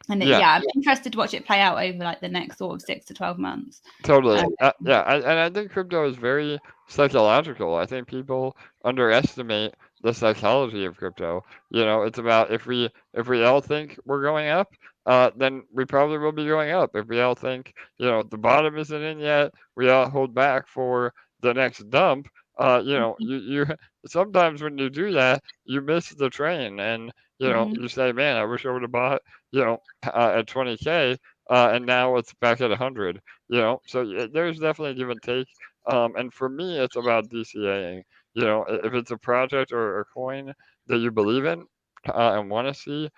[SPEAKER 1] And
[SPEAKER 2] Yeah,
[SPEAKER 1] yeah, I'm interested to watch it play out over like the next sort of 6 to 12 months.
[SPEAKER 2] totally.
[SPEAKER 1] Um,
[SPEAKER 2] Yeah, and I think crypto is very psychological. I think people underestimate the psychology of crypto. You know, it's about if we all think we're going up, then we probably will be going up. If we all think, the bottom isn't in yet, we all hold back for the next dump. You sometimes when you do that, you miss the train, and
[SPEAKER 1] mhm.
[SPEAKER 2] you say, man, I wish I would have bought, at 20K, and now it's back at 100. So there's definitely give and take. And for me, it's about DCAing. If it's a project or a coin that you believe in and want to see,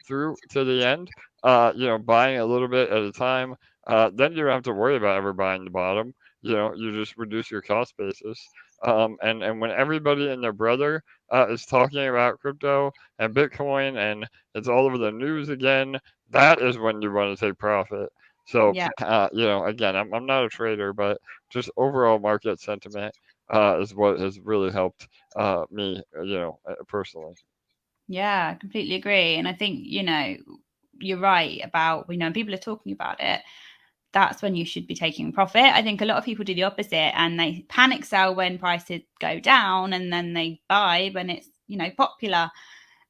[SPEAKER 2] through to the end, buying a little bit at a time, then you don't have to worry about ever buying the bottom. You just reduce your cost basis. And when everybody and their brother is talking about crypto and Bitcoin and it's all over the news again, that is when you want to take profit. So,
[SPEAKER 1] Yeah.
[SPEAKER 2] again, I'm not a trader, but just overall market sentiment is what has really helped me, personally.
[SPEAKER 1] Yeah, I completely agree. And I think, you're right about, when people are talking about it, that's when you should be taking profit. I think a lot of people do the opposite and they panic sell when prices go down and then they buy when it's, popular.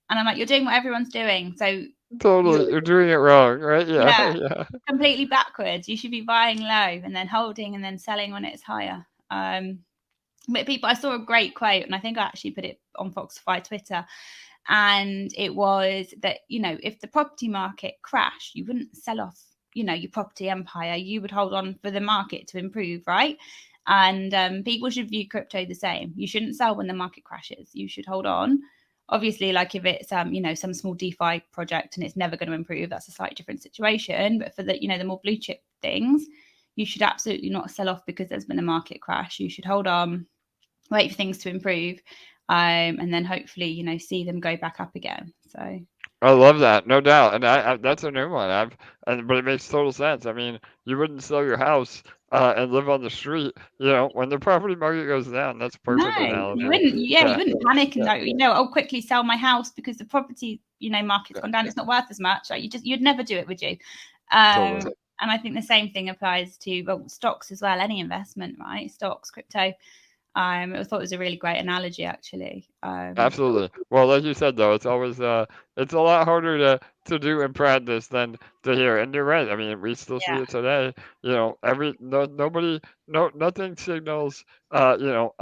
[SPEAKER 1] And I'm like, you're doing what everyone's doing. So you're,
[SPEAKER 2] Totally, you're doing it wrong, right? Yeah,
[SPEAKER 1] yeah,
[SPEAKER 2] yeah,
[SPEAKER 1] completely backwards. You should be buying low and then holding and then selling when it's higher. But I saw a great quote and I think I actually put it on Foxify Twitter. And it was that, if the property market crashed, you wouldn't sell off, your property empire. You would hold on for the market to improve, right? And people should view crypto the same. You shouldn't sell when the market crashes. You should hold on. Obviously, like if it's some small DeFi project and it's never going to improve, that's a slightly different situation. But for the more blue chip things, you should absolutely not sell off because there's been a market crash. You should hold on, wait for things to improve, and then hopefully, see them go back up again. So
[SPEAKER 2] I love that, no doubt, and that's a new one. But it makes total sense. I mean, you wouldn't sell your house and live on the street, when the property market goes down. That's a
[SPEAKER 1] no,
[SPEAKER 2] perfect
[SPEAKER 1] you
[SPEAKER 2] analogy.
[SPEAKER 1] wouldn't. Yeah, you
[SPEAKER 2] Yeah,
[SPEAKER 1] wouldn't panic and
[SPEAKER 2] yeah,
[SPEAKER 1] go, I'll quickly sell my house because the property, market's
[SPEAKER 2] yeah,
[SPEAKER 1] gone down. It's not worth as much. Like you'd never do it, would you?
[SPEAKER 2] totally.
[SPEAKER 1] And I think the same thing applies to stocks as well. Any investment, right? Stocks, crypto. I thought it was a really great analogy, actually.
[SPEAKER 2] Absolutely. Well, like you said though, it's a lot harder to do in practice than to hear. And you're right. I mean, we still see
[SPEAKER 1] Yeah,
[SPEAKER 2] it today. Every no nobody no nothing signals people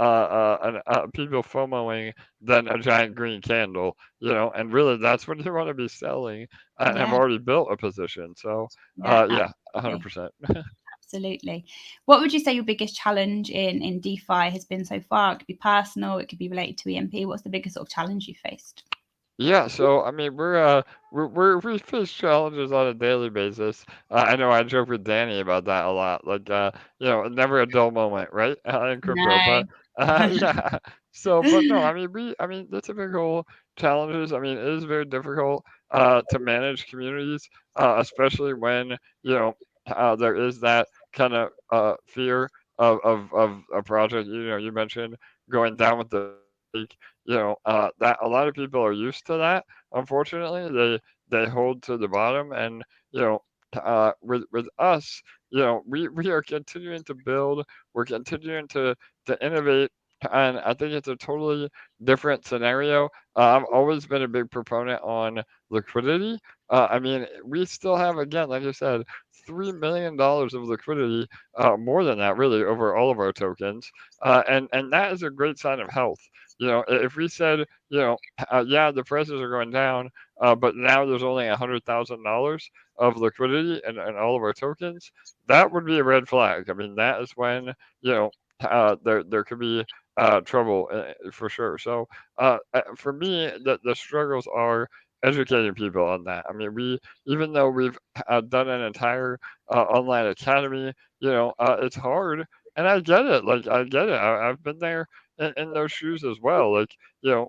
[SPEAKER 2] FOMOing than a giant green candle. And really that's when you want to be selling and have
[SPEAKER 1] yeah,
[SPEAKER 2] already built a position. So,
[SPEAKER 1] yeah,
[SPEAKER 2] yeah,
[SPEAKER 1] absolutely.
[SPEAKER 2] 100%.
[SPEAKER 1] Absolutely. What would you say your biggest challenge in DeFi has been so far? It could be personal, it could be related to EMP. What's the biggest sort of challenge you faced?
[SPEAKER 2] Yeah, so I mean, we face challenges on a daily basis. I know I joke with Danny about that a lot. Like, never a dull moment, right? In crypto,
[SPEAKER 1] No.
[SPEAKER 2] but yeah. So, but no, I mean, the typical challenges. I mean, it is very difficult to manage communities, especially when there is that kind of fear of a project. You mentioned going down with the peak, that a lot of people are used to that. Unfortunately, they hold to the bottom, and with us, we are continuing to build, we're continuing to innovate, and I think it's a totally different scenario. I've always been a big proponent on liquidity. I mean, we still have, again, like I said, $3 million of liquidity, more than that, really, over all of our tokens, and that is a great sign of health. If we said, yeah, the prices are going down, but now there's only $100,000 of liquidity in all of our tokens, that would be a red flag. I mean, that is when there could be trouble, for sure. So, for me, the struggles are educating people on that. I mean, even though we've done an entire online academy, it's hard, and I get it. Like I get it. I've been there in those shoes as well. Like,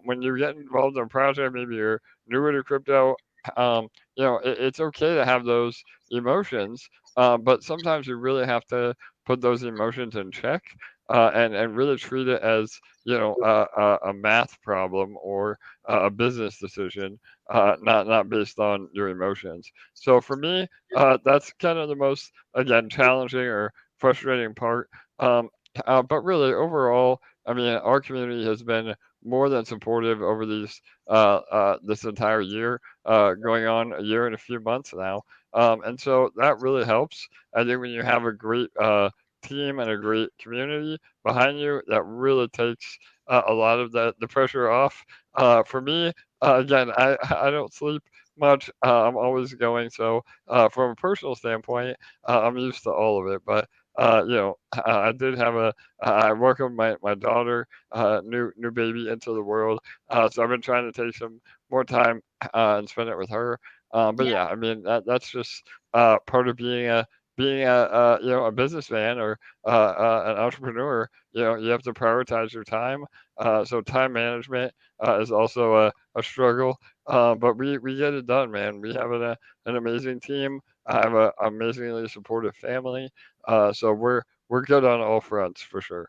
[SPEAKER 2] when you get involved in a project, maybe you're newer to crypto, it's okay to have those emotions, but sometimes you really have to put those emotions in check, and really treat it as a math problem or a business decision, not based on your emotions. So for me, that's kind of the most again challenging or frustrating part. Um, but really, overall, I mean, our community has been more than supportive over this entire year, going on a year and a few months now, and so that really helps. I think when you have a great team and a great community behind you, that really takes a lot of the pressure off. For me, again, I don't sleep much. I'm always going. So from a personal standpoint, I'm used to all of it. But I did have I welcomed my daughter, new baby into the world. So I've been trying to take some more time and spend it with her. But
[SPEAKER 1] Yeah,
[SPEAKER 2] yeah, I mean that's just part of being a businessman or an entrepreneur. You have to prioritize your time. So time management is also a struggle. But we get it done, man. We have an amazing team. I have an amazingly supportive family. So we're good on all fronts for sure.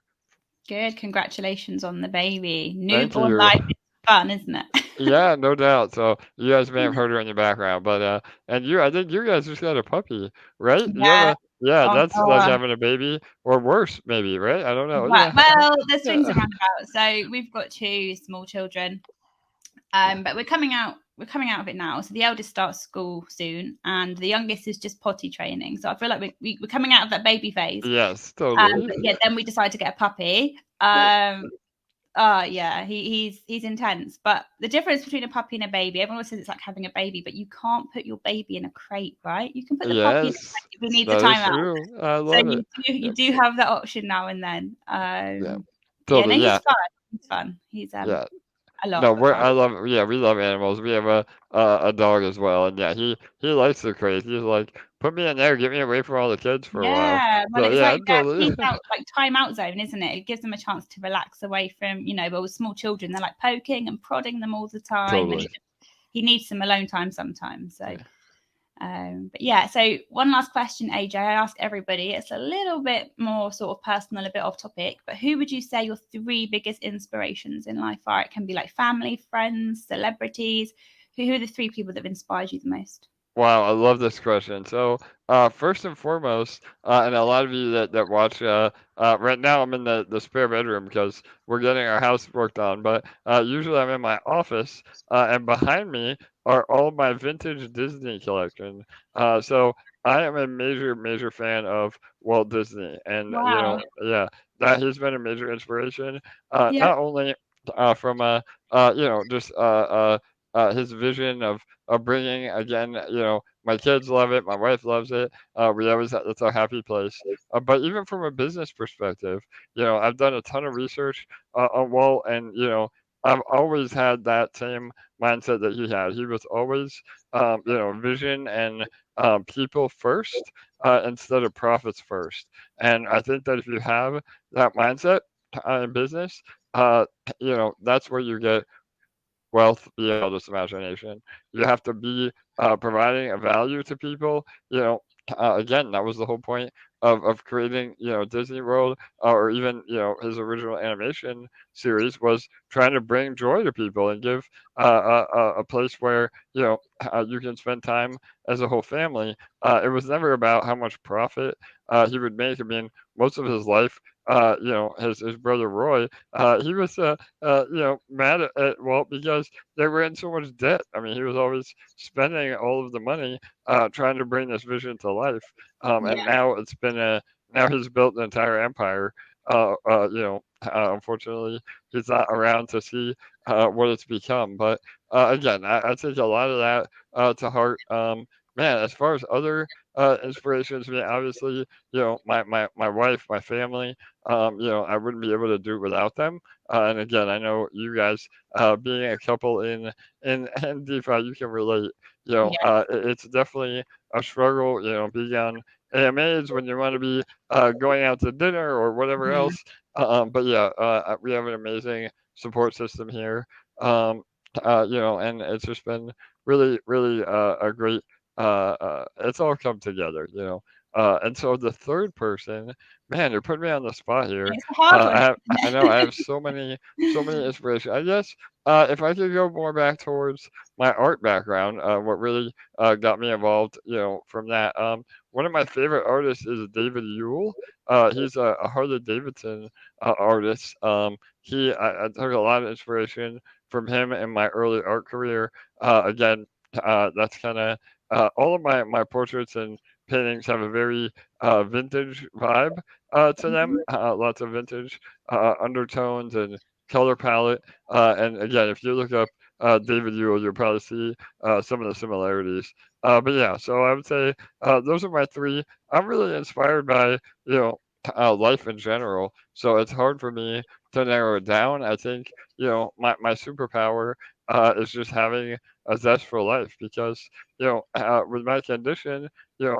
[SPEAKER 1] good. Congratulations on the baby.
[SPEAKER 2] Thank
[SPEAKER 1] Newborn
[SPEAKER 2] you.
[SPEAKER 1] life is fun, isn't it?
[SPEAKER 2] Yeah, no doubt. So you guys may have heard her in the background, but and I think you guys just got a puppy, right? You have
[SPEAKER 1] Yeah.
[SPEAKER 2] yeah,
[SPEAKER 1] Oh,
[SPEAKER 2] that's like having a baby or worse, maybe, right? I don't know.
[SPEAKER 1] right.
[SPEAKER 2] Yeah.
[SPEAKER 1] Well, there's swings
[SPEAKER 2] Yeah.
[SPEAKER 1] and roundabouts. So we've got two small children, but we're coming out of it now. So the eldest starts school soon, and the youngest is just potty training. So I feel like we're coming out of that baby phase.
[SPEAKER 2] Yes, totally.
[SPEAKER 1] But yeah, then we decided to get a puppy. Yeah, he's intense. But the difference between a puppy and a baby, everyone always says it's like having a baby, but you can't put your baby in a crate, right? You can put the puppy in a
[SPEAKER 2] Yes,
[SPEAKER 1] crate if he needs a
[SPEAKER 2] that is
[SPEAKER 1] timeout.
[SPEAKER 2] true. I
[SPEAKER 1] So
[SPEAKER 2] love it.
[SPEAKER 1] you
[SPEAKER 2] Yep.
[SPEAKER 1] do have that option now and then.
[SPEAKER 2] Yeah,
[SPEAKER 1] Yeah, no,
[SPEAKER 2] totally.
[SPEAKER 1] he's
[SPEAKER 2] Yeah,
[SPEAKER 1] fun. He's fun. He's
[SPEAKER 2] yeah.
[SPEAKER 1] a lot
[SPEAKER 2] No,
[SPEAKER 1] of fun.
[SPEAKER 2] I love. Yeah, we love animals. We have a dog as well, and yeah, he likes the crate. He's like, put me in there, get me away from all the kids for a while.
[SPEAKER 1] Yeah, well,
[SPEAKER 2] So
[SPEAKER 1] it's
[SPEAKER 2] yeah,
[SPEAKER 1] like that
[SPEAKER 2] totally,
[SPEAKER 1] peace out, like time out zone, isn't it? It gives them a chance to relax away from, well, with small children, they're like poking and prodding them all the time, and
[SPEAKER 2] totally.
[SPEAKER 1] he needs some alone time sometimes. So,
[SPEAKER 2] Yeah.
[SPEAKER 1] but yeah. So one last question, AJ, I ask everybody. It's a little bit more sort of personal, a bit off topic, but who would you say your three biggest inspirations in life are? It can be like family, friends, celebrities. Who are the three people that have inspired you the most?
[SPEAKER 2] Wow, I love this question. So, first and foremost, and a lot of you that watch, right now I'm in the spare bedroom because we're getting our house worked on. But usually I'm in my office, and behind me are all my vintage Disney collection. So I am a major fan of Walt Disney, and
[SPEAKER 1] Wow.
[SPEAKER 2] yeah, that he's been a major inspiration.
[SPEAKER 1] Yeah.
[SPEAKER 2] Not only from just his vision of bringing again, my kids love it, my wife loves it. We always It's our happy place. But even from a business perspective, I've done a ton of research on Walt, and I've always had that same mindset that he had. He was always, vision and people first instead of profits first. And I think that if you have that mindset in business, uh, that's where you get wealth beyond wildest imagination. You have to be providing a value to people. Again, that was the whole point of creating, Disney World, or even, his original animation series was trying to bring joy to people and give a place where, you can spend time as a whole family. It was never about how much profit he would make. I mean, most of his life, his brother Roy, he was mad at Walt because they were in so much debt. I mean, he was always spending all of the money trying to bring this vision to life. And
[SPEAKER 1] Yeah.
[SPEAKER 2] now now he's built an entire empire. Unfortunately, he's not around to see what it's become. But again, I take a lot of that to heart. Man, as far as other inspirations, I mean, obviously, my wife, my family, I wouldn't be able to do it without them. And again, I know you guys, being a couple in DeFi, you can relate.
[SPEAKER 1] Yeah.
[SPEAKER 2] It's definitely a struggle. Being on AMAs when you want to be going out to dinner or whatever
[SPEAKER 1] Mhm.
[SPEAKER 2] else. But yeah, we have an amazing support system here. And it's just been really, really a great. It's all come together. And so the third person, man, you're putting me on the spot here.
[SPEAKER 1] It's a hard one,
[SPEAKER 2] I
[SPEAKER 1] isn't
[SPEAKER 2] know I
[SPEAKER 1] it?
[SPEAKER 2] have so many inspirations. I guess if I could go more back towards my art background, what really got me involved, from that. One of my favorite artists is David Yule. He's a Harley Davidson artist. I took a lot of inspiration from him in my early art career. Again, that's kind of all of my portraits and paintings have a very vintage vibe to them.
[SPEAKER 1] Mhm.
[SPEAKER 2] Lots of vintage undertones and color palette. And again, if you look up David Yule, you'll probably see some of the similarities. But yeah, so I would say those are my three. I'm really inspired by life in general, so it's hard for me to narrow it down. I think my superpower is just having a zest for life because with my condition,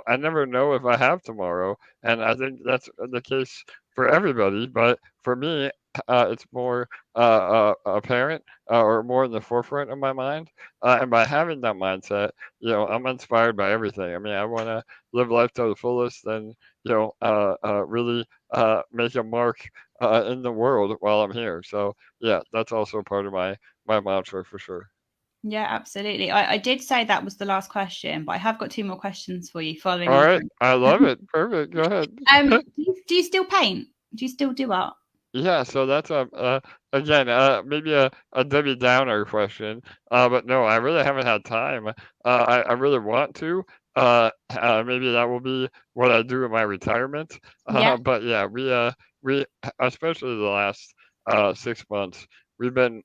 [SPEAKER 2] I never know if I have tomorrow, and I think that's the case for everybody. But for me, it's more apparent or more in the forefront of my mind. And by having that mindset, I'm inspired by everything. I mean, I want to live life to the fullest and, really make a mark in the world while I'm here. So, yeah, that's also part of my mantra for sure.
[SPEAKER 1] Yeah, absolutely. I did say that was the last question, but I have got two more questions for you following
[SPEAKER 2] All
[SPEAKER 1] on
[SPEAKER 2] right,
[SPEAKER 1] from.
[SPEAKER 2] I love it. Perfect. Go ahead.
[SPEAKER 1] Do you still paint? Do you still do art?
[SPEAKER 2] Yeah, so that's again maybe a Debbie Downer question, but no, I really haven't had time. I really want to. Maybe that will be what I do in my retirement.
[SPEAKER 1] Yeah,
[SPEAKER 2] But yeah, we especially the last 6 months, we've been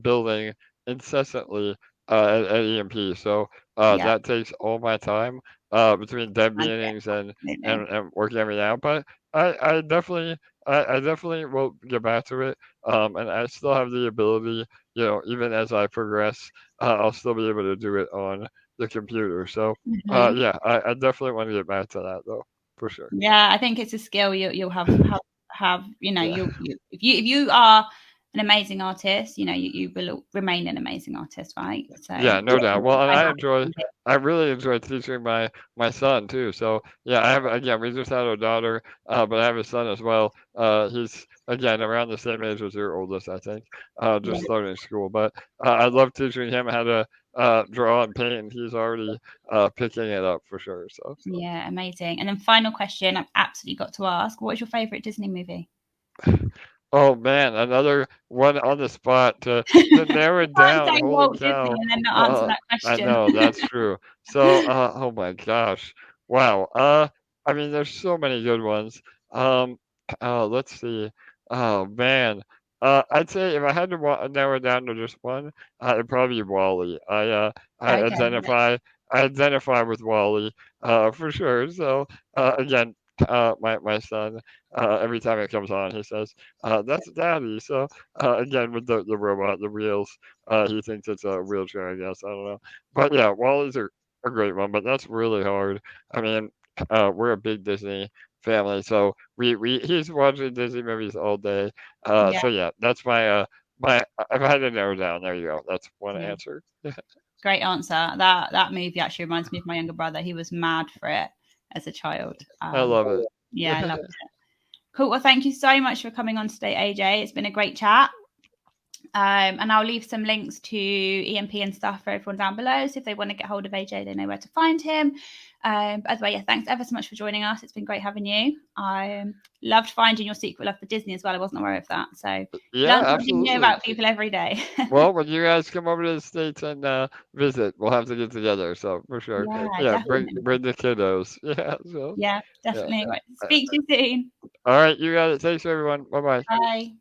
[SPEAKER 2] building incessantly at EMP. So
[SPEAKER 1] yeah.
[SPEAKER 2] that takes all my time between dead
[SPEAKER 1] I get
[SPEAKER 2] meetings
[SPEAKER 1] absolutely.
[SPEAKER 2] and working everything out. But I definitely I definitely will get back to it. And I still have the ability, even as I progress, I'll still be able to do it on the computer. So,
[SPEAKER 1] Mhm.
[SPEAKER 2] yeah, I definitely want to get back to that though, for sure.
[SPEAKER 1] Yeah, I think it's a skill you'll have.
[SPEAKER 2] Yeah.
[SPEAKER 1] If you are an amazing artist, you will remain an amazing artist, right? So
[SPEAKER 2] Yeah, no doubt. Well, and
[SPEAKER 1] find that.
[SPEAKER 2] I really enjoy teaching my son too. So yeah, I have again, we just had a daughter, but I have a son as well. He's again around the same age as your oldest, I think,
[SPEAKER 1] Yeah,
[SPEAKER 2] just starting school. But I love teaching him how to draw and paint, and he's already picking it up for sure. So
[SPEAKER 1] yeah, amazing. And then final question, I've absolutely got to ask: what is your favorite Disney movie?
[SPEAKER 2] oh man, another one on the spot to narrow it
[SPEAKER 1] Can't
[SPEAKER 2] down.
[SPEAKER 1] say
[SPEAKER 2] Holy
[SPEAKER 1] Walt Disney
[SPEAKER 2] cow!
[SPEAKER 1] and then not answer
[SPEAKER 2] Uh,
[SPEAKER 1] that
[SPEAKER 2] I
[SPEAKER 1] question.
[SPEAKER 2] know that's true. So, oh my gosh, wow. I mean, there's so many good ones. Um, let's see. Oh man. I'd say if I had to narrow it down to just one, it'd probably be Wally. I
[SPEAKER 1] Okay,
[SPEAKER 2] identify with Wally, for sure. So, again, my son, every time it comes on, he says, "That's Daddy." So, again, with the robot, the wheels, he thinks it's a wheelchair. I guess I don't know, but yeah, Wally's a great one, but that's really hard. I mean, we're a big Disney family, so we he's watching Disney movies all day.
[SPEAKER 1] yeah,
[SPEAKER 2] So yeah, that's my if I had to narrow down, there you go. That's one
[SPEAKER 1] yeah.
[SPEAKER 2] answer.
[SPEAKER 1] Great answer. That movie actually reminds me of my younger brother. He was mad for it as a child.
[SPEAKER 2] I love it.
[SPEAKER 1] Yeah, I love it. Cool. Well, thank you so much for coming on today, AJ. It's been a great chat. And I'll leave some links to EMP and stuff for everyone down below. So if they want to get hold of AJ, they know where to find him. By the way, yeah, thanks ever so much for joining us. It's been great having you. I loved finding your secret love for Disney as well. I wasn't aware of that. So
[SPEAKER 2] Yeah,
[SPEAKER 1] learn something new
[SPEAKER 2] absolutely.
[SPEAKER 1] about people every day.
[SPEAKER 2] Well, when you guys come over to the States and visit, we'll have to get together. So for sure.
[SPEAKER 1] Yeah,
[SPEAKER 2] Yeah,
[SPEAKER 1] definitely.
[SPEAKER 2] bring the kiddos. Yeah, so
[SPEAKER 1] Yeah,
[SPEAKER 2] yeah.
[SPEAKER 1] definitely. Right.
[SPEAKER 2] Uh,
[SPEAKER 1] Speak to you soon.
[SPEAKER 2] All right, you got it. Thanks everyone. Bye bye.
[SPEAKER 1] Bye.